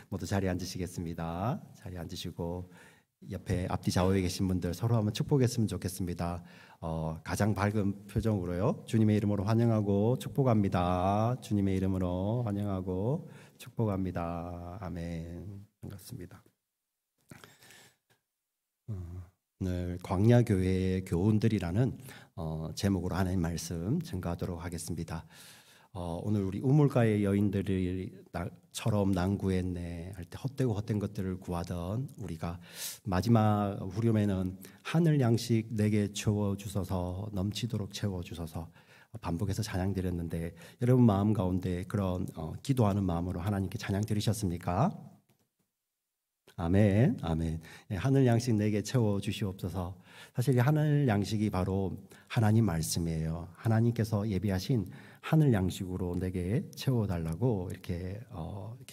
모두 자리에 앉으시겠습니다. 자리에 앉으시고 옆에 앞뒤 좌우에 계신 분들 서로 한번 축복했으면 좋겠습니다. 가장 밝은 표정으로요. 주님의 이름으로 환영하고 축복합니다. 주님의 이름으로 환영하고 축복합니다. 아멘. 반갑습니다. 오늘 광야교회의 교훈들이라는 제목으로 하나님 말씀 증거하도록 하겠습니다. 오늘 우리 우물가의 여인들이 나처럼 난구했네 할 때 헛되고 헛된 것들을 구하던 우리가 마지막 후렴에는 하늘 양식 내게 채워주소서, 넘치도록 채워주소서 반복해서 찬양 드렸는데, 여러분 마음 가운데 그런 기도하는 마음으로 하나님께 찬양 드리셨습니까? 아멘, 아멘. 하늘 양식 내게 채워주시옵소서. 사실 이 하늘 양식이 바로 하나님 말씀이에요. 하나님께서 예비하신 하늘 양식으로 내게 채워달라고 이렇게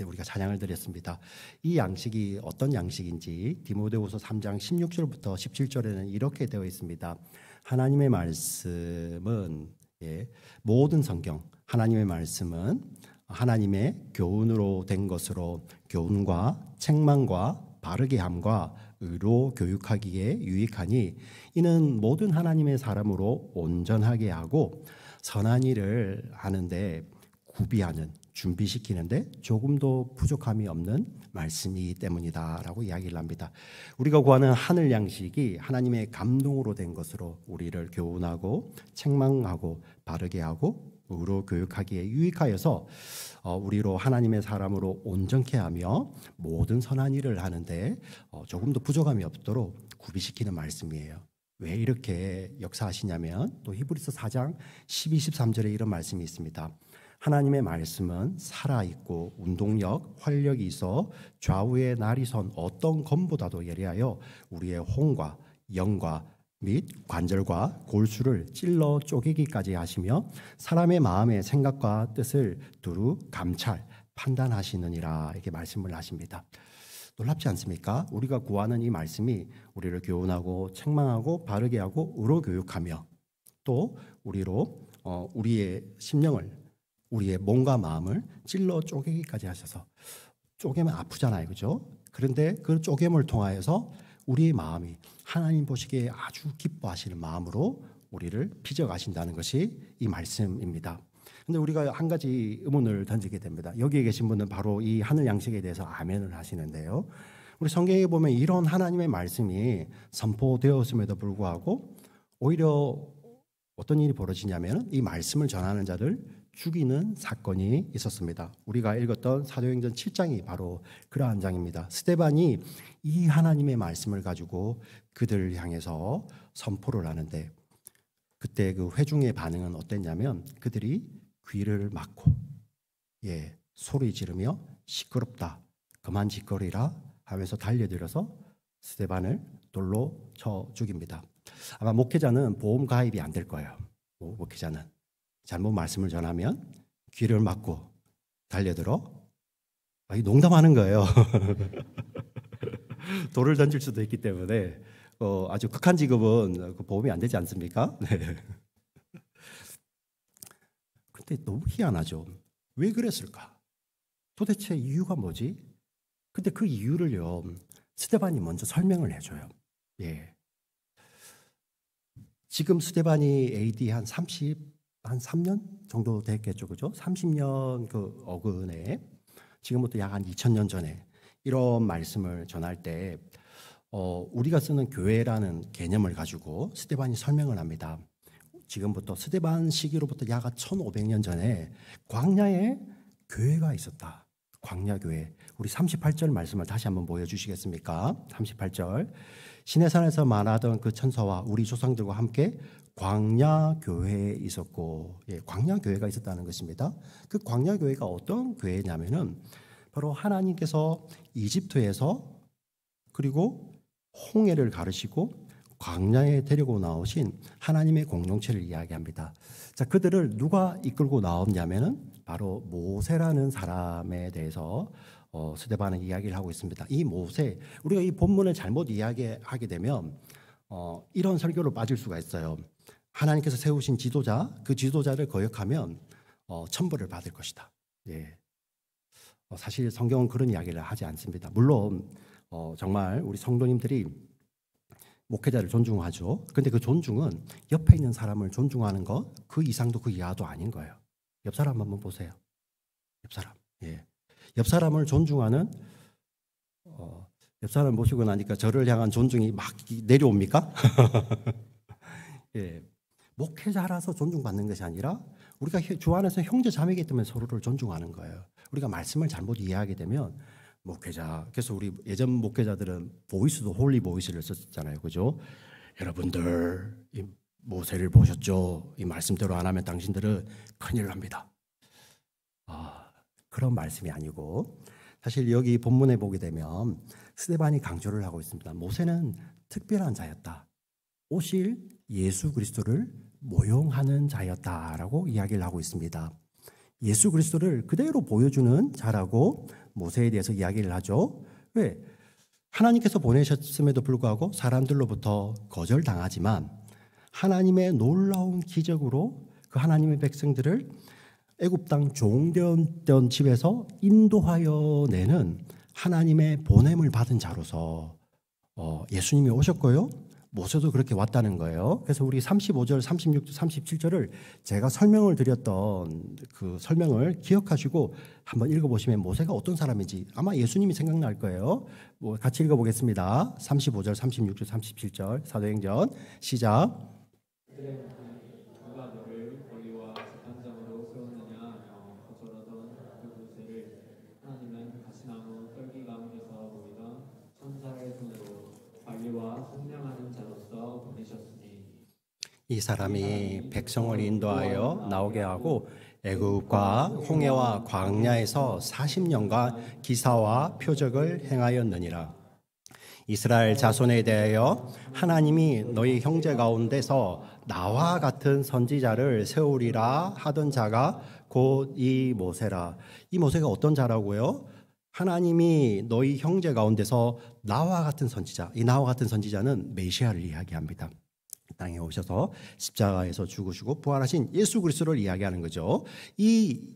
우리가 찬양을 드렸습니다. 이 양식이 어떤 양식인지 디모데후서 3장 16절부터 17절에는 이렇게 되어 있습니다. 하나님의 말씀은 모든 성경, 하나님의 말씀은 하나님의 교훈으로 된 것으로 교훈과 책망과 바르게 함과 의로 교육하기에 유익하니 이는 모든 하나님의 사람으로 온전하게 하고 선한 일을 하는데 구비하는, 준비시키는데 조금도 부족함이 없는 말씀이기 때문이다라고 이야기를 합니다. 우리가 구하는 하늘 양식이 하나님의 감동으로 된 것으로 우리를 교훈하고 책망하고 바르게 하고 의로 교육하기에 유익하여서 우리로 하나님의 사람으로 온전케 하며 모든 선한 일을 하는데 조금도 부족함이 없도록 구비시키는 말씀이에요. 왜 이렇게 역사하시냐면 또 히브리서 4장 12, 13절에 이런 말씀이 있습니다. 하나님의 말씀은 살아있고 운동력, 활력이 있어 좌우에 날이 선 어떤 검보다도 예리하여 우리의 혼과 영과 및 관절과 골수를 찔러 쪼개기까지 하시며 사람의 마음의 생각과 뜻을 두루 감찰, 판단하시느니라, 이렇게 말씀을 하십니다. 놀랍지 않습니까? 우리가 구하는 이 말씀이 우리를 교훈하고 책망하고 바르게 하고 의로 교육하며 또 우리로 우리의 심령을, 우리의 몸과 마음을 찔러 쪼개기까지 하셔서, 쪼개면 아프잖아요, 그죠? 그런데 그 쪼개을 통하여서 우리의 마음이 하나님 보시기에 아주 기뻐하시는 마음으로 우리를 빚어가신다는 것이 이 말씀입니다. 그런데 우리가 한 가지 의문을 던지게 됩니다. 여기에 계신 분은 바로 이 하늘 양식에 대해서 아멘을 하시는데요. 우리 성경에 보면 이런 하나님의 말씀이 선포되었음에도 불구하고 오히려 어떤 일이 벌어지냐면 이 말씀을 전하는 자를 죽이는 사건이 있었습니다. 우리가 읽었던 사도행전 7장이 바로 그러한 장입니다. 스데반이 이 하나님의 말씀을 가지고 그들을 향해서 선포를 하는데, 그때 그 회중의 반응은 어땠냐면 그들이 귀를 막고 소리 지르며 시끄럽다, 그만 짓거리라 하면서 달려들어서 스데반을 돌로 쳐 죽입니다. 아마 목회자는 보험 가입이 안 될 거예요. 목회자는 잘못 말씀을 전하면 귀를 막고 달려들어 농담하는 거예요. 돌을 던질 수도 있기 때문에 아주 극한 직업은 보험이 안 되지 않습니까? 네. 근데 너무 희한하죠. 왜 그랬을까? 도대체 이유가 뭐지? 근데 그 이유를요, 스데반이 먼저 설명을 해줘요. 지금 스데반이 AD 한 3년 정도 됐겠죠, 그죠? 30년 그 어근에, 지금부터 약 한 2000년 전에 이런 말씀을 전할 때 우리가 쓰는 교회라는 개념을 가지고 스데반이 설명을 합니다. 지금부터 스데반 시기로부터 약 1500년 전에 광야에 교회가 있었다. 광야교회. 우리 38절 말씀을 다시 한번 보여주시겠습니까? 38절. 시내산에서 만나던 그 천사와 우리 조상들과 함께 광야교회에 있었고, 광야교회가 있었다는 것입니다. 그 광야교회가 어떤 교회냐면은 바로 하나님께서 이집트에서 그리고 홍해를 가르시고 광야에 데리고 나오신 하나님의 공동체를 이야기합니다. 자, 그들을 누가 이끌고 나왔냐면은 바로 모세라는 사람에 대해서 스데반은 이야기를 하고 있습니다. 이 모세, 우리가 이 본문을 잘못 이야기하게 되면 이런 설교로 빠질 수가 있어요. 하나님께서 세우신 지도자, 그 지도자를 거역하면 천벌을 받을 것이다. 사실 성경은 그런 이야기를 하지 않습니다. 물론 정말 우리 성도님들이 목회자를 존중하죠. 근데 그 존중은 옆에 있는 사람을 존중하는 것 그 이상도 그 이하도 아닌 거예요. 옆 사람 한번 보세요. 옆 사람. 예. 옆 사람을 존중하는 옆 사람 모시고 나니까 저를 향한 존중이 막 내려옵니까? 예. 목회자라서 존중받는 것이 아니라 우리가 주 안에서 형제 자매이기 때문에 서로를 존중하는 거예요. 우리가 말씀을 잘못 이해하게 되면 목회자, 그래서 우리 예전 목회자들은 보이스도 홀리 보이스를 썼잖아요. 그죠? 여러분들 이 모세를 보셨죠? 이 말씀대로 안 하면 당신들은 큰일 납니다. 그런 말씀이 아니고 사실 여기 본문에 보게 되면 스데반이 강조를 하고 있습니다. 모세는 특별한 자였다. 오실 예수 그리스도를 모형하는 자였다라고 이야기를 하고 있습니다. 예수 그리스도를 그대로 보여주는 자라고 모세에 대해서 이야기를 하죠. 왜? 하나님께서 보내셨음에도 불구하고 사람들로부터 거절당하지만 하나님의 놀라운 기적으로 그 하나님의 백성들을 애굽 땅 종되었던 집에서 인도하여 내는 하나님의 보냄을 받은 자로서 예수님이 오셨고요. 모세도 그렇게 왔다는 거예요. 그래서 우리 35절, 36절, 37절을 제가 설명을 드렸던 그 설명을 기억하시고 한번 읽어보시면 모세가 어떤 사람인지 아마 예수님이 생각날 거예요. 같이 읽어보겠습니다. 35절, 36절, 37절 사도행전 시작. 누가 너를 권리와 재판장으로 세웠느냐며 거절하던 그 모세를 하나님은 가시나무 떨기 가운데서 보이던 천사의 손으로 관리와 속량하는 자로서 보내셨으니 이 사람이 백성을 인도하여 나오게 하고 애굽과 홍해와 광야에서 40년간 기사와 표적을 행하였느니라. 이스라엘 자손에 대하여 하나님이 너희 형제 가운데서 나와 같은 선지자를 세우리라 하던 자가 곧 이 모세라. 이 모세가 어떤 자라고요? 하나님이 너희 형제 가운데서 나와 같은 선지자, 이 나와 같은 선지자는 메시아를 이야기합니다. 땅에 오셔서 십자가에서 죽으시고 부활하신 예수 그리스도를 이야기하는 거죠. 이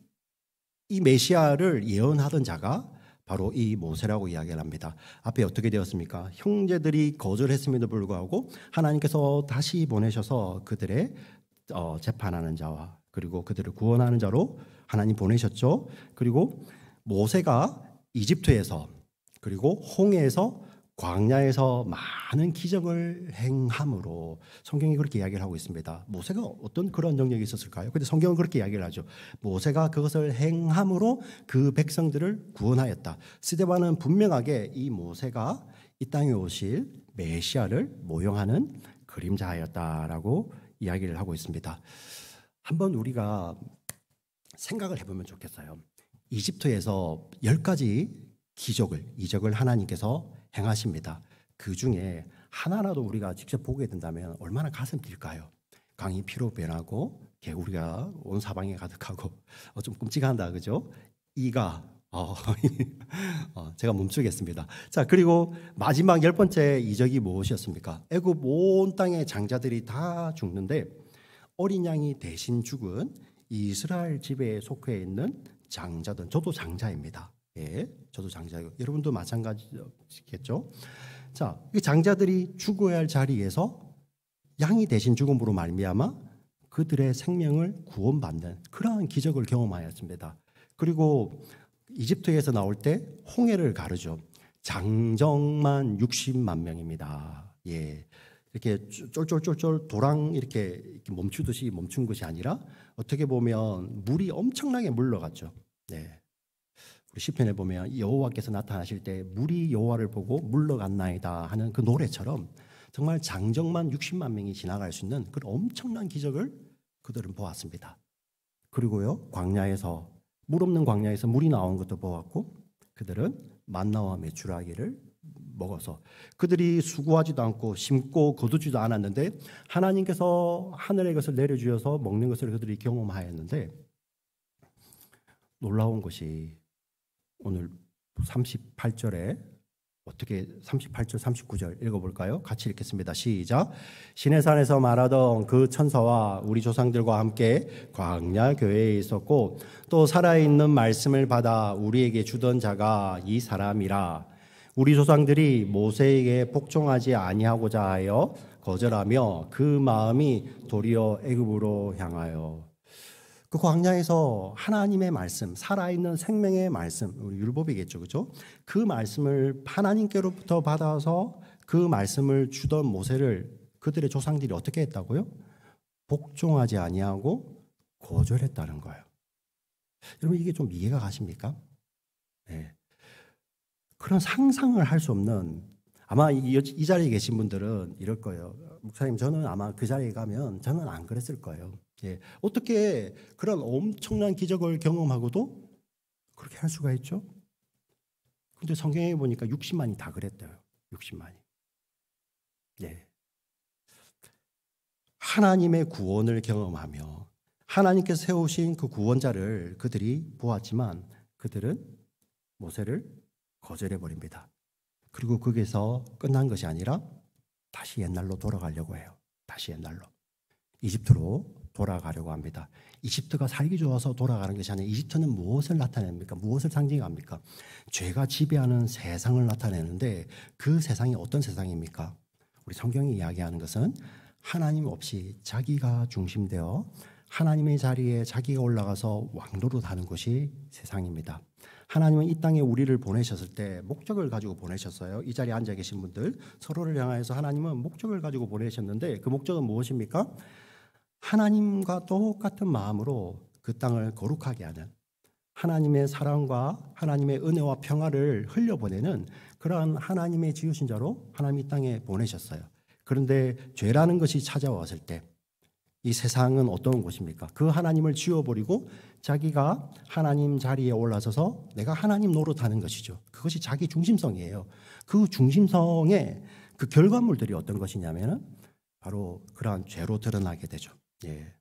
메시아를 예언하던 자가 바로 이 모세라고 이야기를 합니다. 앞에 어떻게 되었습니까? 형제들이 거절했음에도 불구하고 하나님께서 다시 보내셔서 그들의 재판하는 자와 그리고 그들을 구원하는 자로 하나님 보내셨죠. 그리고 모세가 이집트에서 그리고 홍해에서 광야에서 많은 기적을 행함으로 성경이 그렇게 이야기를 하고 있습니다. 모세가 어떤 그런 능력이 있었을까요? 근데 성경은 그렇게 이야기를 하죠. 모세가 그것을 행함으로 그 백성들을 구원하였다. 스데반은 분명하게 이 모세가 이 땅에 오실 메시아를 모형하는 그림자였다라고 이야기를 하고 있습니다. 한번 우리가 생각을 해보면 좋겠어요. 이집트에서 10가지 이적을 하나님께서 행하십니다. 그 중에 하나라도 우리가 직접 보게 된다면 얼마나 가슴 뛸까요? 강이 피로 변하고 개구리가 온 사방에 가득하고 좀 끔찍한다, 그죠? 이가 제가 멈추겠습니다. 자, 그리고 마지막 10번째 이적이 무엇이었습니까? 애굽 온 땅의 장자들이 다 죽는데 어린 양이 대신 죽은 이스라엘 집에 속해 있는 장자들. 저도 장자입니다. 예, 저도 장자이고 여러분도 마찬가지겠죠. 자, 이 장자들이 죽어야 할 자리에서 양이 대신 죽음으로 말미암아 그들의 생명을 구원받는 그러한 기적을 경험하였습니다. 그리고 이집트에서 나올 때 홍해를 가르죠. 장정만 60만 명입니다. 예, 이렇게 쫄쫄쫄쫄 도랑 이렇게 멈추듯이 멈춘 것이 아니라 어떻게 보면 물이 엄청나게 물러갔죠. 네. 우리 시편에 보면 여호와께서 나타나실 때 물이 여호와를 보고 물러갔나이다 하는 그 노래처럼 정말 장정만 60만 명이 지나갈 수 있는 그런 엄청난 기적을 그들은 보았습니다. 그리고요, 광야에서 물 없는 광야에서 물이 나온 것도 보았고 그들은 만나와 메추라기를 먹어서 그들이 수고하지도 않고 심고 거두지도 않았는데 하나님께서 하늘의 것을 내려주셔서 먹는 것을 그들이 경험하였는데 놀라운 것이 오늘 38절에 어떻게 38절 39절 읽어볼까요? 같이 읽겠습니다. 시작. 시내산에서 말하던 그 천사와 우리 조상들과 함께 광야 교회에 있었고 또 살아있는 말씀을 받아 우리에게 주던 자가 이 사람이라. 우리 조상들이 모세에게 복종하지 아니하고자 하여 거절하며 그 마음이 도리어 애굽으로 향하여. 그 광야에서 하나님의 말씀, 살아있는 생명의 말씀, 우리 율법이겠죠, 그렇죠? 그 말씀을 하나님께로부터 받아서 그 말씀을 주던 모세를 그들의 조상들이 어떻게 했다고요? 복종하지 아니하고 거절했다는 거예요. 여러분 이게 좀 이해가 가십니까? 네. 그런 상상을 할 수 없는, 아마 이 자리에 계신 분들은 이럴 거예요. 목사님, 저는 아마 그 자리에 가면 저는 안 그랬을 거예요. 예. 어떻게 그런 엄청난 기적을 경험하고도 그렇게 할 수가 있죠? 근데 성경에 보니까 60만이 다 그랬대요. 60만이. 예. 하나님의 구원을 경험하며 하나님께서 세우신 그 구원자를 그들이 보았지만 그들은 모세를 거절해 버립니다. 그리고 거기서 끝난 것이 아니라 다시 옛날로 돌아가려고 해요. 다시 옛날로. 이집트로 돌아가려고 합니다. 이집트가 살기 좋아서 돌아가는 것이 아니라 이집트는 무엇을 나타냅니까? 무엇을 상징합니까? 죄가 지배하는 세상을 나타내는데 그 세상이 어떤 세상입니까? 우리 성경이 이야기하는 것은 하나님 없이 자기가 중심되어 하나님의 자리에 자기가 올라가서 왕노릇하는 것이 세상입니다. 하나님은 이 땅에 우리를 보내셨을 때 목적을 가지고 보내셨어요. 이 자리에 앉아 계신 분들 서로를 향해서 하나님은 목적을 가지고 보내셨는데 그 목적은 무엇입니까? 하나님과 똑같은 마음으로 그 땅을 거룩하게 하는, 하나님의 사랑과 하나님의 은혜와 평화를 흘려보내는 그러한 하나님의 지으신 자로 하나님 이 땅에 보내셨어요. 그런데 죄라는 것이 찾아왔을 때 이 세상은 어떤 곳입니까? 그 하나님을 지워버리고 자기가 하나님 자리에 올라서서 내가 하나님 노릇하는 것이죠. 그것이 자기 중심성이에요. 그 중심성의 그 결과물들이 어떤 것이냐면은 바로 그러한 죄로 드러나게 되죠. 예.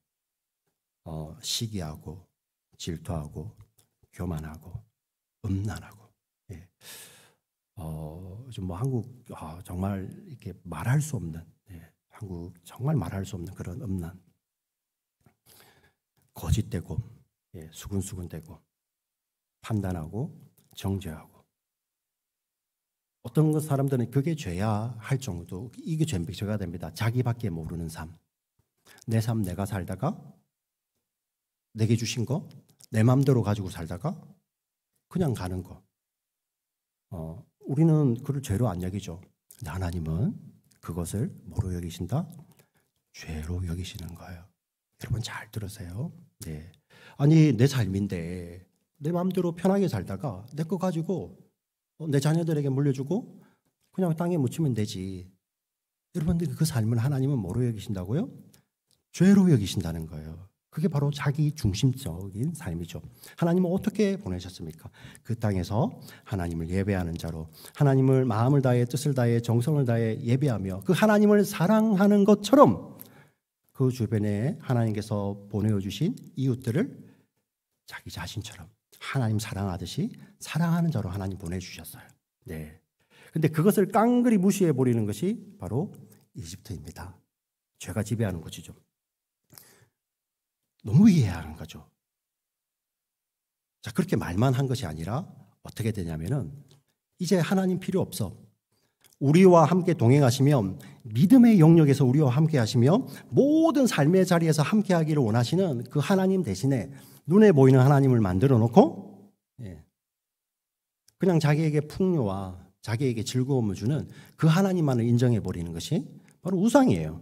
시기하고 질투하고 교만하고 음란하고. 예. 좀 뭐 한국 정말 이렇게 말할 수 없는, 예. 한국 정말 말할 수 없는 그런 음란. 거짓되고, 예. 수근수근되고, 판단하고, 정죄하고. 어떤 것 사람들은 그게 죄야 할 정도, 이게 죄가 됩니다. 자기밖에 모르는 삶. 내 삶 내가 살다가 내게 주신 거 내 마음대로 가지고 살다가 그냥 가는 거. 우리는 그를 죄로 안 여기죠. 근데 하나님은 그것을 뭐로 여기신다? 죄로 여기시는 거예요. 여러분 잘 들으세요. 네. 아니 내 삶인데 내 마음대로 편하게 살다가 내 거 가지고 내 자녀들에게 물려주고 그냥 땅에 묻히면 되지. 여러분들 그 삶을 하나님은 뭐로 여기신다고요? 죄로 여기신다는 거예요. 그게 바로 자기 중심적인 삶이죠. 하나님은 어떻게 보내셨습니까? 그 땅에서 하나님을 예배하는 자로, 하나님을 마음을 다해 뜻을 다해 정성을 다해 예배하며 그 하나님을 사랑하는 것처럼 그 주변에 하나님께서 보내주신 이웃들을 자기 자신처럼 하나님 사랑하듯이 사랑하는 자로 하나님 보내주셨어요. 네. 근데 그것을 깡그리 무시해 버리는 것이 바로 이집트입니다. 죄가 지배하는 곳이죠. 너무 이해하는 거죠. 자, 그렇게 말만 한 것이 아니라 어떻게 되냐면은 이제 하나님 필요 없어. 우리와 함께 동행하시며 믿음의 영역에서 우리와 함께 하시며 모든 삶의 자리에서 함께 하기를 원하시는 그 하나님 대신에 눈에 보이는 하나님을 만들어 놓고 그냥 자기에게 풍요와 자기에게 즐거움을 주는 그 하나님만을 인정해 버리는 것이 바로 우상이에요.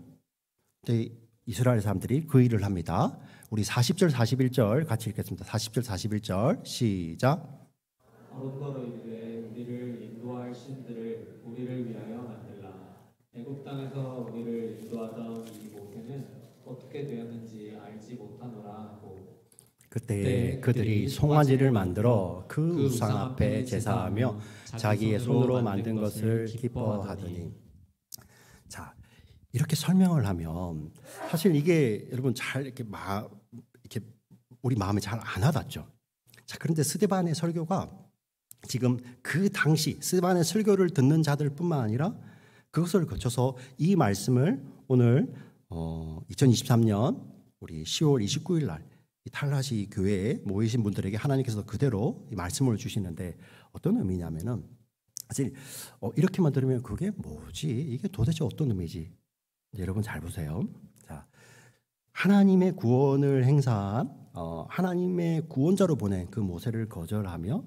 근데 이스라엘 사람들이 그 일을 합니다. 우리 40절 41절 같이 읽겠습니다. 40절 41절 시작. 아론더러 이르되 우리를 인도할 신들을 우리를 위하여 만들라. 애굽 땅에서 우리를 인도하던 이 모세는 어떻게 되었는지 알지 못하노라 하고 그때 그들이 송아지를 만들어 그 우상 앞에 제사하며 자기의 손으로 만든 것을 기뻐하더니. 자, 이렇게 설명을 하면 사실 이게 여러분 잘 이렇게 우리 마음에 잘 안 와닿죠. 자, 그런데 스데반의 설교가 지금 그 당시 스데반의 설교를 듣는 자들뿐만 아니라 그것을 거쳐서 이 말씀을 오늘 2023년 우리 10월 29일 날 탈라시 교회에 모이신 분들에게 하나님께서 그대로 이 말씀을 주시는데 어떤 의미냐면은 사실 이렇게만 들으면 그게 뭐지? 이게 도대체 어떤 의미지? 여러분 잘 보세요. 자, 하나님의 구원을 행사한 하나님의 구원자로 보낸 그 모세를 거절하며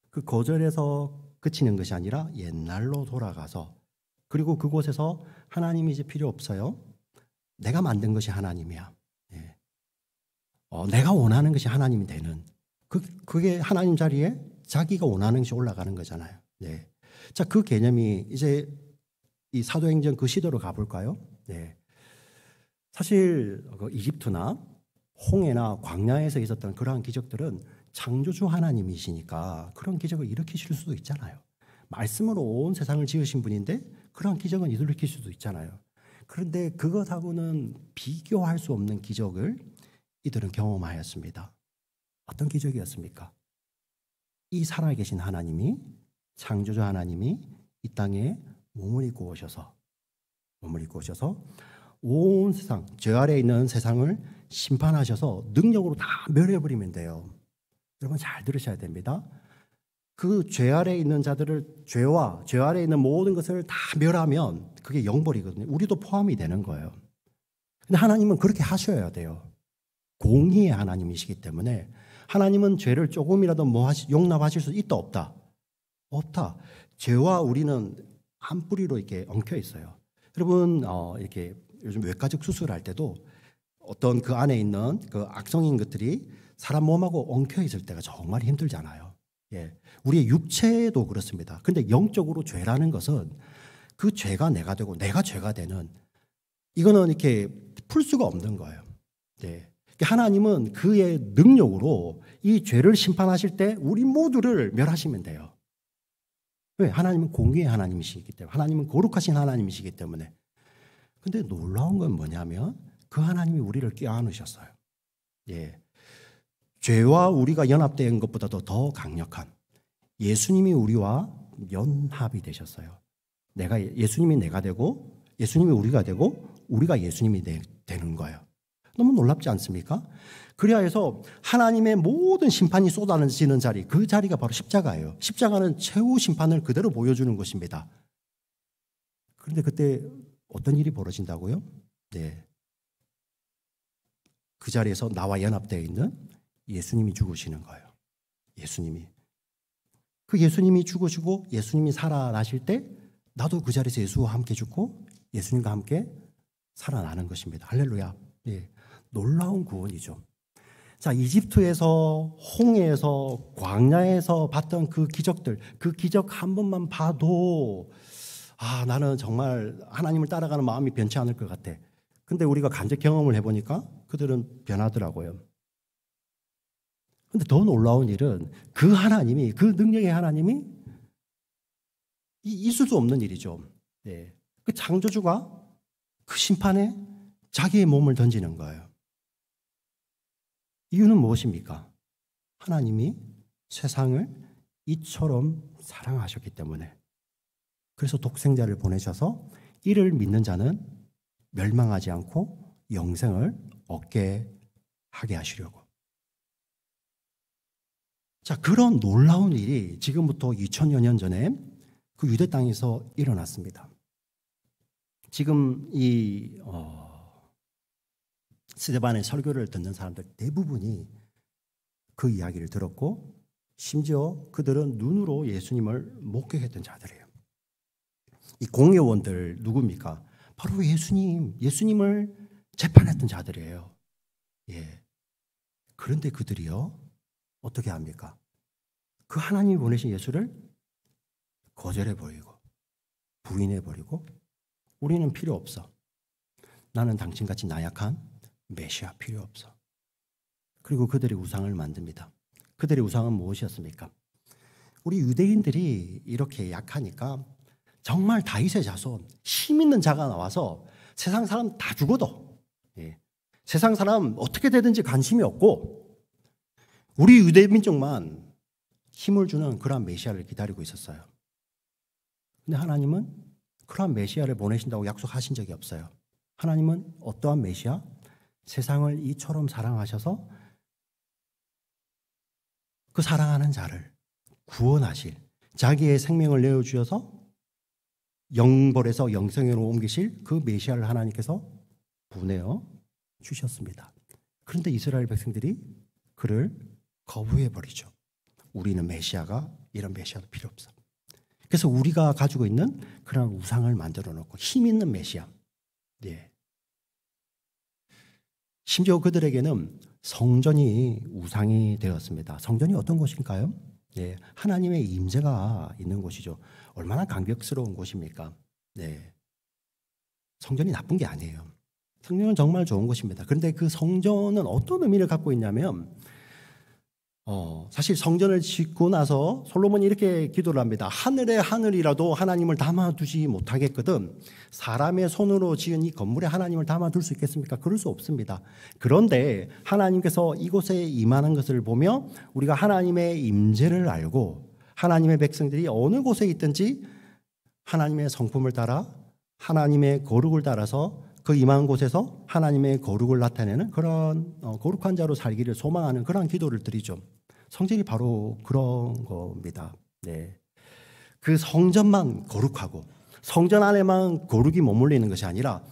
그 거절에서 그치는 것이 아니라 옛날로 돌아가서 그리고 그곳에서 하나님이 이제 필요 없어요. 내가 만든 것이 하나님이야. 예. 내가 원하는 것이 하나님이 되는 그게 하나님 자리에 자기가 원하는 것이 올라가는 거잖아요. 네. 자, 그 개념이 이제 이 사도행전 그 시대로 가볼까요? 네. 사실 이집트나 홍해나 광야에서 있었던 그러한 기적들은 창조주 하나님이시니까 그런 기적을 일으키실 수도 있잖아요. 말씀으로 온 세상을 지으신 분인데 그런 기적은 일으킬 수도 있잖아요. 그런데 그것하고는 비교할 수 없는 기적을 이들은 경험하였습니다. 어떤 기적이었습니까? 이 살아계신 하나님이 창조주 하나님이 이 땅에 몸을 입고 오셔서 온 세상, 죄 아래에 있는 세상을 심판하셔서 능력으로 다 멸해버리면 돼요. 여러분 잘 들으셔야 됩니다. 그 죄 아래에 있는 자들을 죄와 죄 아래에 있는 모든 것을 다 멸하면 그게 영벌이거든요. 우리도 포함이 되는 거예요. 근데 하나님은 그렇게 하셔야 돼요. 공의의 하나님이시기 때문에 하나님은 죄를 조금이라도 용납하실 수 있다 없다? 없다. 죄와 우리는 한 뿌리로 이렇게 엉켜 있어요. 여러분 이렇게 요즘 외과적 수술할 때도 어떤 그 안에 있는 그 악성인 것들이 사람 몸하고 엉켜 있을 때가 정말 힘들잖아요. 예. 우리의 육체도 그렇습니다. 근데 영적으로 죄라는 것은 그 죄가 내가 되고 내가 죄가 되는 이거는 이렇게 풀 수가 없는 거예요. 예. 하나님은 그의 능력으로 이 죄를 심판하실 때 우리 모두를 멸하시면 돼요. 왜? 하나님은 공의의 하나님이시기 때문에 하나님은 거룩하신 하나님이시기 때문에. 근데 놀라운 건 뭐냐면 그 하나님이 우리를 껴안으셨어요. 예. 죄와 우리가 연합된 것보다도 더 강력한 예수님이 우리와 연합이 되셨어요. 예수님이 내가 되고 예수님이 우리가 되고 우리가 예수님이 되는 거예요. 너무 놀랍지 않습니까? 그래야 해서 하나님의 모든 심판이 쏟아지는 자리, 그 자리가 바로 십자가예요. 십자가는 최후 심판을 그대로 보여주는 것입니다. 그런데 그때 어떤 일이 벌어진다고요? 네. 그 자리에서 나와 연합되어 있는 예수님이 죽으시는 거예요. 예수님이. 그 예수님이 죽으시고 예수님이 살아나실 때 나도 그 자리에서 예수와 함께 죽고 예수님과 함께 살아나는 것입니다. 할렐루야. 예. 놀라운 구원이죠. 자, 이집트에서 홍해에서 광야에서 봤던 그 기적들, 그 기적 한 번만 봐도 나는 정말 하나님을 따라가는 마음이 변치 않을 것 같아. 근데 우리가 간접 경험을 해보니까 그들은 변하더라고요. 근데 더 놀라운 일은 그 하나님이, 그 능력의 하나님이 있을 수 없는 일이죠. 네. 그 창조주가 그 심판에 자기의 몸을 던지는 거예요. 이유는 무엇입니까? 하나님이 세상을 이처럼 사랑하셨기 때문에. 그래서 독생자를 보내셔서 이를 믿는 자는 멸망하지 않고 영생을 얻게 하게 하시려고. 자, 그런 놀라운 일이 지금부터 2000여 년 전에 그 유대 땅에서 일어났습니다. 지금 이 스데반의 설교를 듣는 사람들 대부분이 그 이야기를 들었고 심지어 그들은 눈으로 예수님을 목격했던 자들이에요. 이 공회원들 누굽니까? 바로 예수님을 재판했던 자들이에요. 예. 그런데 그들이요 어떻게 합니까? 그 하나님이 보내신 예수를 거절해버리고 부인해버리고 우리는 필요 없어. 나는 당신같이 나약한 메시아 필요 없어. 그리고 그들이 우상을 만듭니다. 그들의 우상은 무엇이었습니까? 우리 유대인들이 이렇게 약하니까 정말 다윗의 자손, 힘 있는 자가 나와서 세상 사람 다 죽어도 세상 사람 어떻게 되든지 관심이 없고 우리 유대 민족만 힘을 주는 그러한 메시아를 기다리고 있었어요. 근데 하나님은 그러한 메시아를 보내신다고 약속하신 적이 없어요. 하나님은 어떠한 메시아? 세상을 이처럼 사랑하셔서 그 사랑하는 자를 구원하실, 자기의 생명을 내어주셔서 영벌에서 영생으로 옮기실 그 메시아를 하나님께서 보내어 주셨습니다. 그런데 이스라엘 백성들이 그를 거부해버리죠. 우리는 메시아가 이런 메시아도 필요 없어. 그래서 우리가 가지고 있는 그런 우상을 만들어 놓고 힘 있는 메시아. 예. 심지어 그들에게는 성전이 우상이 되었습니다. 성전이 어떤 곳인가요? 예, 하나님의 임재가 있는 곳이죠. 얼마나 감격스러운 곳입니까? 네. 성전이 나쁜 게 아니에요. 성전은 정말 좋은 곳입니다. 그런데 그 성전은 어떤 의미를 갖고 있냐면 사실 성전을 짓고 나서 솔로몬이 이렇게 기도를 합니다. 하늘의 하늘이라도 하나님을 담아두지 못하겠거든 사람의 손으로 지은 이 건물에 하나님을 담아둘 수 있겠습니까? 그럴 수 없습니다. 그런데 하나님께서 이곳에 임하는 것을 보며 우리가 하나님의 임재를 알고 하나님의 백성들이 어느 곳에 있든지 하나님의 성품을 따라 하나님의 거룩을 따라서 그 임한 곳에서 하나님의 거룩을 나타내는 그런 거룩한 자로 살기를 소망하는 그런 기도를 드리죠. 성전이 바로 그런 겁니다. 네. 그 성전만 거룩하고 성전 안에만 거룩이 머물러 있는 것이 아니라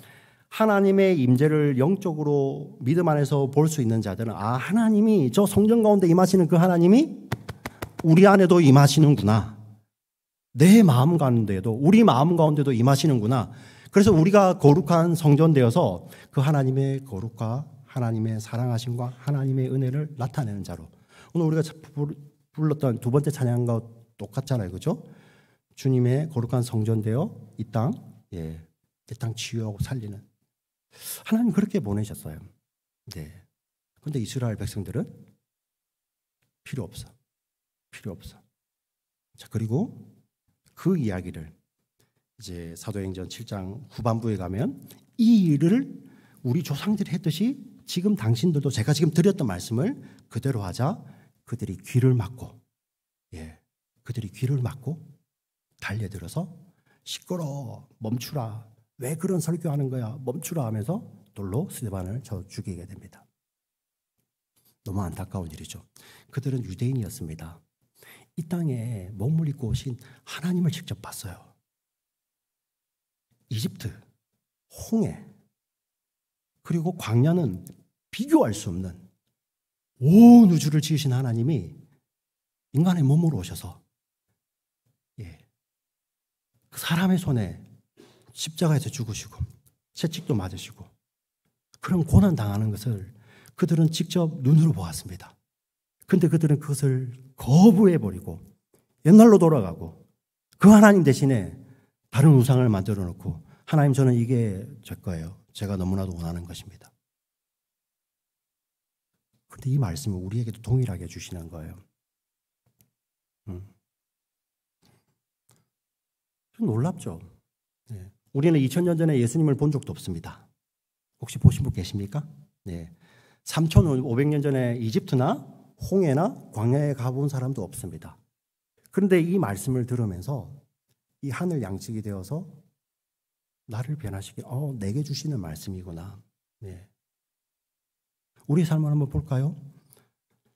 하나님의 임재를 영적으로 믿음 안에서 볼 수 있는 자들은 하나님이 저 성전 가운데 임하시는 그 하나님이 우리 안에도 임하시는구나. 내 마음 가운데도 우리 마음 가운데도 임하시는구나. 그래서 우리가 거룩한 성전 되어서 그 하나님의 거룩과 하나님의 사랑하심과 하나님의 은혜를 나타내는 자로 오늘 우리가 불렀던 두 번째 찬양과 똑같잖아요. 그죠? 주님의 거룩한 성전 되어 이 땅 치유하고 살리는 하나님 그렇게 보내셨어요. 네. 그런데 이스라엘 백성들은 필요 없어. 자, 그리고 그 이야기를 이제 사도행전 7장 후반부에 가면 이 일을 우리 조상들이 했듯이 지금 당신들도 제가 지금 드렸던 말씀을 그대로 하자 그들이 귀를 막고 달려들어서 시끄러워 멈추라 왜 그런 설교하는 거야 멈추라 하면서 돌로 스데반을 쳐 죽이게 됩니다. 너무 안타까운 일이죠. 그들은 유대인이었습니다. 이 땅에 몸을 입고 오신 하나님을 직접 봤어요. 이집트, 홍해, 그리고 광야는 비교할 수 없는 온 우주를 지으신 하나님이 인간의 몸으로 오셔서 그 사람의 손에 십자가에서 죽으시고 채찍도 맞으시고 그런 고난 당하는 것을 그들은 직접 눈으로 보았습니다. 그런데 그들은 그것을 거부해버리고 옛날로 돌아가고 그 하나님 대신에 다른 우상을 만들어 놓고 하나님 저는 이게 제 거예요. 제가 너무나도 원하는 것입니다. 그런데 이 말씀을 우리에게도 동일하게 주시는 거예요. 좀 놀랍죠? 네. 우리는 2000년 전에 예수님을 본 적도 없습니다. 혹시 보신 분 계십니까? 네. 3500년 전에 이집트나 홍해나 광야에 가본 사람도 없습니다. 그런데 이 말씀을 들으면서 이 하늘 양식이 되어서 나를 변화시키 내게 주시는 말씀이구나. 네. 우리 삶을 한번 볼까요?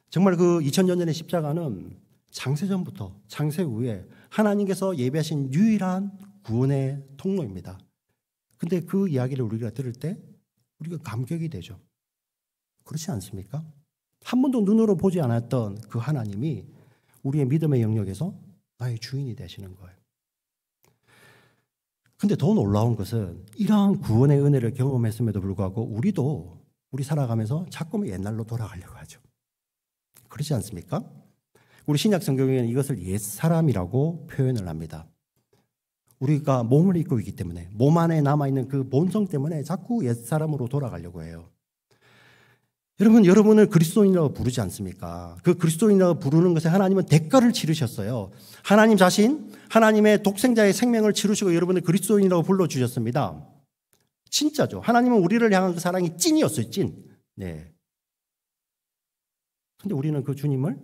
정말 그 2000년 전의 십자가는 창세전부터 창세 후에 하나님께서 예비하신 유일한 구원의 통로입니다. 근데 그 이야기를 우리가 들을 때 우리가 감격이 되죠. 그렇지 않습니까? 한 번도 눈으로 보지 않았던 그 하나님이 우리의 믿음의 영역에서 나의 주인이 되시는 거예요. 근데 더 놀라운 것은 이러한 구원의 은혜를 경험했음에도 불구하고 우리 살아가면서 자꾸만 옛날로 돌아가려고 하죠. 그렇지 않습니까? 우리 신약 성경에는 이것을 옛사람이라고 표현을 합니다. 우리가 몸을 입고 있기 때문에 몸 안에 남아있는 그 본성 때문에 자꾸 옛사람으로 돌아가려고 해요. 여러분을 그리스도인이라고 부르지 않습니까? 그 그리스도인이라고 부르는 것에 하나님은 대가를 치르셨어요. 하나님 자신, 하나님의 독생자의 생명을 치르시고 여러분을 그리스도인이라고 불러주셨습니다. 진짜죠. 하나님은 우리를 향한 그 사랑이 찐이었어요, 찐. 네. 근데 우리는 그 주님을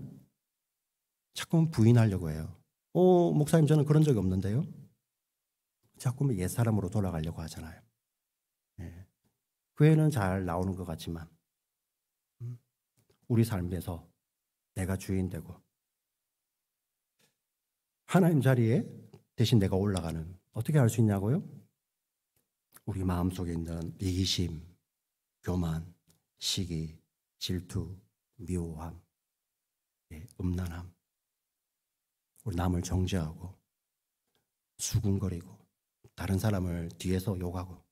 자꾸만 부인하려고 해요. 목사님 저는 그런 적이 없는데요. 자꾸만 옛사람으로 돌아가려고 하잖아요. 예. 교회는 잘 나오는 것 같지만 우리 삶에서 내가 주인 되고 하나님 자리에 대신 내가 올라가는, 어떻게 할 수 있냐고요? 우리 마음속에 있는 이기심, 교만, 시기, 질투, 미워함, 음란함, 우리 남을 정죄하고 수군거리고 다른 사람을 뒤에서 욕하고,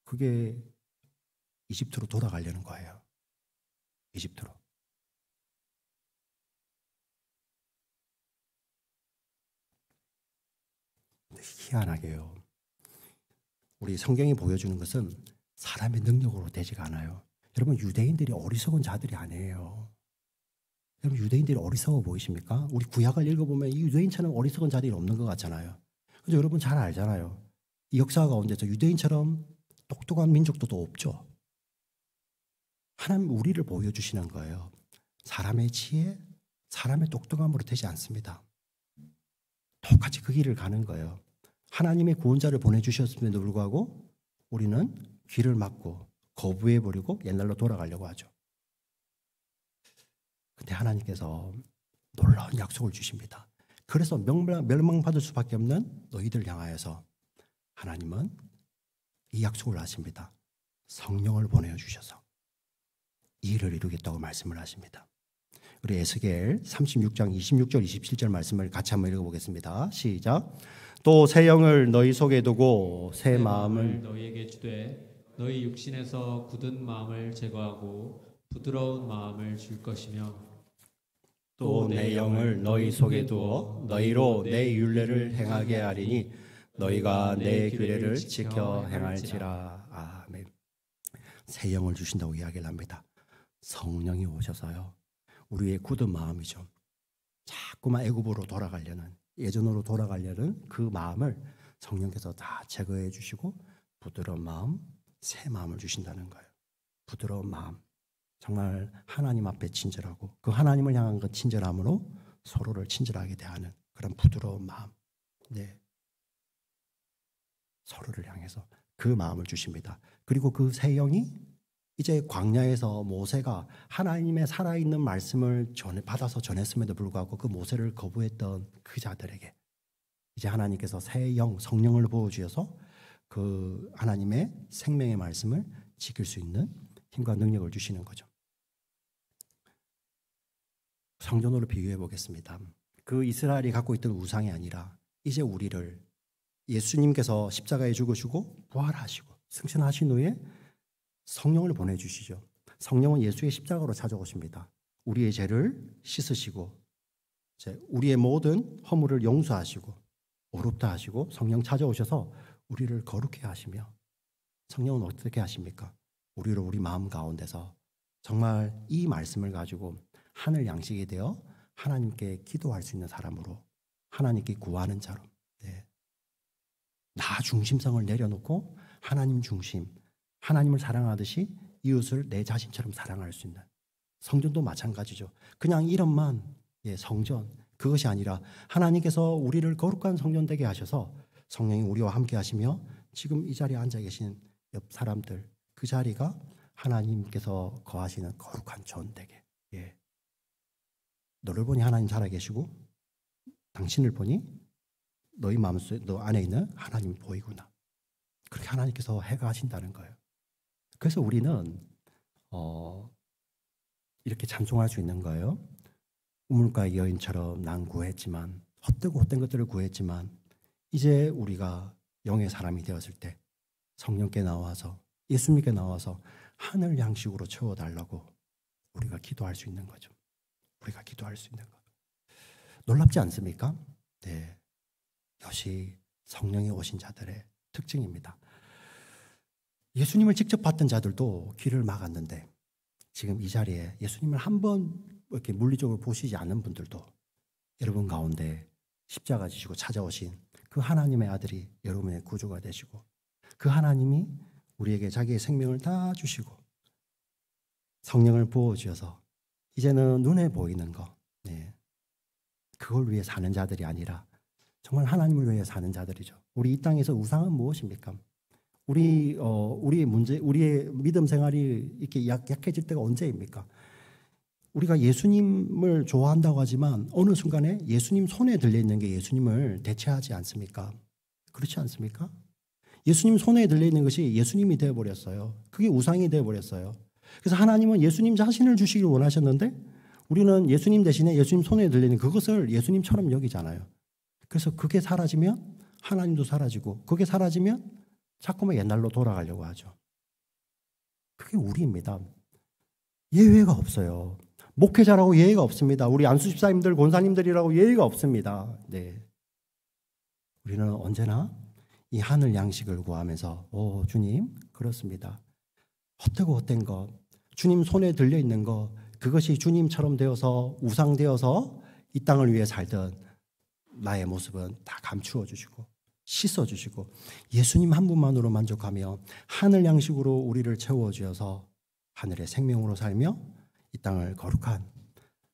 그게 이집트로 돌아가려는 거예요. 이집트로. 희한하게요, 우리 성경이 보여주는 것은 사람의 능력으로 되지가 않아요. 여러분, 유대인들이 어리석은 자들이 아니에요. 여러분, 유대인들이 어리석어 보이십니까? 우리 구약을 읽어보면 이 유대인처럼 어리석은 자들이 없는 것 같잖아요. 그래서 여러분 잘 알잖아요. 이 역사 가운데서 유대인처럼 똑똑한 민족도 또 없죠. 하나님 우리를 보여주시는 거예요. 사람의 지혜, 사람의 똑똑함으로 되지 않습니다. 똑같이 그 길을 가는 거예요. 하나님의 구원자를 보내주셨음에도 불구하고 우리는 귀를 막고 거부해버리고 옛날로 돌아가려고 하죠. 근데 하나님께서 놀라운 약속을 주십니다. 그래서 멸망받을 수밖에 없는 너희들 향하여서 하나님은 이 약속을 하십니다. 성령을 보내주셔서 이 일을 이루겠다고 말씀을 하십니다. 우리 에스겔 36장 26절 27절 말씀을 같이 한번 읽어보겠습니다. 시작. 또 새 영을 너희 속에 두고 새 마음을 너희에게 주되 너희 육신에서 굳은 마음을 제거하고 부드러운 마음을 줄 것이며 또 내 영을 너희 속에 두어 너희로 내 율례를 행하게 하리니 너희가 내 규례를 지켜 행할지라. 아멘. 새 영을 주신다고 이야기를 합니다. 성령이 오셔서요, 우리의 굳은 마음이죠, 자꾸만 애굽으로 돌아가려는, 예전으로 돌아가려는 그 마음을 성령께서 다 제거해 주시고 부드러운 마음, 새 마음을 주신다는 거예요. 부드러운 마음, 정말 하나님 앞에 친절하고 그 하나님을 향한 그 친절함으로 서로를 친절하게 대하는 그런 부드러운 마음, 서로를 향해서 그 마음을 주십니다. 그리고 그 새 영이 이제 광야에서 모세가 하나님의 살아있는 말씀을 받아서 전했음에도 불구하고 그 모세를 거부했던 그 자들에게 이제 하나님께서 새 영, 성령을 부어주셔서 그 하나님의 생명의 말씀을 지킬 수 있는 힘과 능력을 주시는 거죠. 성전으로 비유해 보겠습니다. 그 이스라엘이 갖고 있던 우상이 아니라 이제 우리를 예수님께서 십자가에 죽으시고 부활하시고 승천하신 후에 성령을 보내주시죠. 성령은 예수의 십자가로 찾아오십니다. 우리의 죄를 씻으시고 우리의 모든 허물을 용서하시고 어렵다 하시고 성령 찾아오셔서 우리를 거룩해 하시며, 성령은 어떻게 하십니까? 우리를 우리 마음 가운데서 정말 이 말씀을 가지고 하늘 양식이 되어 하나님께 기도할 수 있는 사람으로, 하나님께 구하는 자로, 나 중심성을 내려놓고 하나님 중심, 하나님을 사랑하듯이 이웃을 내 자신처럼 사랑할 수 있는, 성전도 마찬가지죠. 그냥 이름만 성전, 그것이 아니라 하나님께서 우리를 거룩한 성전 되게 하셔서 성령이 우리와 함께 하시며 지금 이 자리에 앉아 계신 옆 사람들, 그 자리가 하나님께서 거하시는 거룩한 전 되게. 너를 보니 하나님 살아계시고 당신을 보니 너희 마음속에 너 안에 있는 하나님이 보이구나. 그렇게 하나님께서 해가하신다는 거예요. 그래서 우리는 이렇게 찬송할 수 있는 거예요. 우물가의 여인처럼 난 구했지만, 헛되고 헛된 것들을 구했지만 이제 우리가 영의 사람이 되었을 때 성령께 나와서, 예수님께 나와서 하늘 양식으로 채워달라고 우리가 기도할 수 있는 거죠. 우리가 기도할 수 있는 것. 놀랍지 않습니까? 네, 이것이 성령이 오신 자들의 특징입니다. 예수님을 직접 봤던 자들도 길을 막았는데 지금 이 자리에 예수님을 한번 이렇게 물리적으로 보시지 않은 분들도 여러분 가운데 십자가 지시고 찾아오신 그 하나님의 아들이 여러분의 구주가 되시고, 그 하나님이 우리에게 자기의 생명을 다 주시고 성령을 부어주셔서 이제는 눈에 보이는 거, 그걸 위해 사는 자들이 아니라 정말 하나님을 위해 사는 자들이죠. 우리 이 땅에서 우상은 무엇입니까? 우리의 문제, 우리의 믿음 생활이 이렇게 약해질 때가 언제입니까? 우리가 예수님을 좋아한다고 하지만 어느 순간에 예수님 손에 들려 있는 게 예수님을 대체하지 않습니까? 그렇지 않습니까? 예수님 손에 들려 있는 것이 예수님이 되어 버렸어요. 그게 우상이 되어 버렸어요. 그래서 하나님은 예수님 자신을 주시길 원하셨는데 우리는 예수님 대신에 예수님 손에 들려 있는 그것을 예수님처럼 여기잖아요. 그래서 그게 사라지면 하나님도 사라지고 그게 사라지면 자꾸만 옛날로 돌아가려고 하죠. 그게 우리입니다. 예외가 없어요. 목회자라고 예의가 없습니다. 우리 안수 집사님들, 권사님들이라고 예의가 없습니다. 네. 우리는 언제나 이 하늘 양식을 구하면서 주님, 그렇습니다. 헛되고 헛된 것, 주님 손에 들려 있는 것, 그것이 주님처럼 되어서 우상되어서 이 땅을 위해 살던 나의 모습은 다 감추어 주시고 씻어 주시고 예수님 한 분만으로 만족하며 하늘 양식으로 우리를 채워 주어서 하늘의 생명으로 살며 이 땅을 거룩한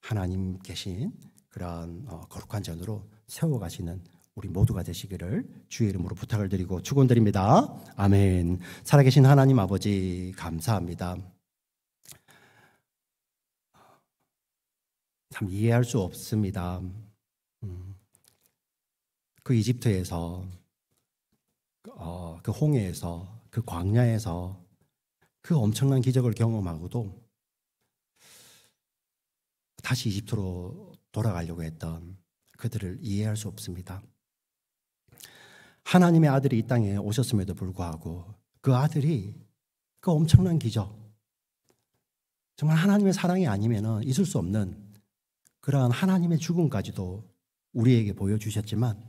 하나님 계신 그런 거룩한 전으로 세워가시는 우리 모두가 되시기를 주의 이름으로 부탁을 드리고 축원드립니다. 아멘. 살아계신 하나님 아버지 감사합니다. 참 이해할 수 없습니다. 그 이집트에서 그 홍해에서 그 광야에서 그 엄청난 기적을 경험하고도 다시 이집트로 돌아가려고 했던 그들을 이해할 수 없습니다. 하나님의 아들이 이 땅에 오셨음에도 불구하고 그 아들이 그 엄청난 기적, 정말 하나님의 사랑이 아니면 있을 수 없는 그러한 하나님의 죽음까지도 우리에게 보여주셨지만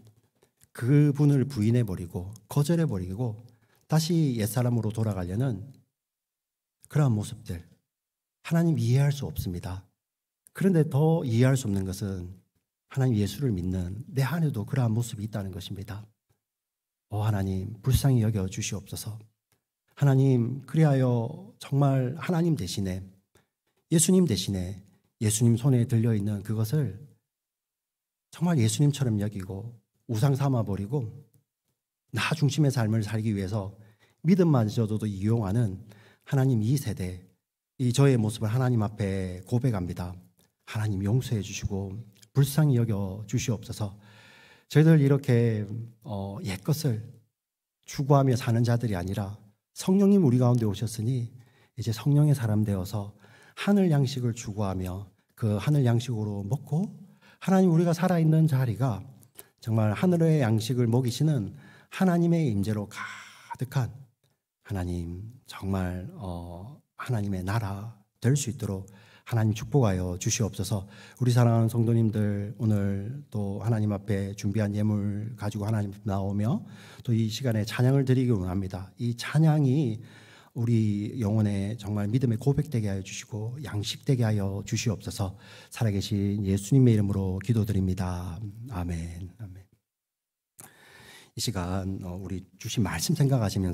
그분을 부인해버리고 거절해버리고 다시 옛사람으로 돌아가려는 그러한 모습들, 하나님 이해할 수 없습니다. 그런데 더 이해할 수 없는 것은 하나님 예수를 믿는 내 안에도 그러한 모습이 있다는 것입니다. 하나님 불쌍히 여겨 주시옵소서. 하나님 그리하여 정말 하나님 대신에 예수님 대신에 예수님 손에 들려있는 그것을 정말 예수님처럼 여기고 우상 삼아버리고 나 중심의 삶을 살기 위해서 믿음마저도 이용하는 하나님 이 세대, 이 저의 모습을 하나님 앞에 고백합니다. 하나님 용서해 주시고 불쌍히 여겨 주시옵소서. 저희들 이렇게 옛것을 추구하며 사는 자들이 아니라 성령님 우리 가운데 오셨으니 이제 성령의 사람 되어서 하늘 양식을 추구하며 그 하늘 양식으로 먹고 하나님 우리가 살아있는 자리가 정말 하늘의 양식을 먹이시는 하나님의 임재로 가득한 하나님 정말 하나님의 나라 될 수 있도록 하나님 축복하여 주시옵소서. 우리 사랑하는 성도님들 오늘 또 하나님 앞에 준비한 예물 가지고 하나님 앞에 나오며 또 이 시간에 찬양을 드리기 원합니다. 이 찬양이 우리 영혼에 정말 믿음의 고백되게 하여 주시고 양식되게 하여 주시옵소서. 살아계신 예수님의 이름으로 기도드립니다. 아멘. 아멘. 이 시간 우리 주신 말씀 생각하시면서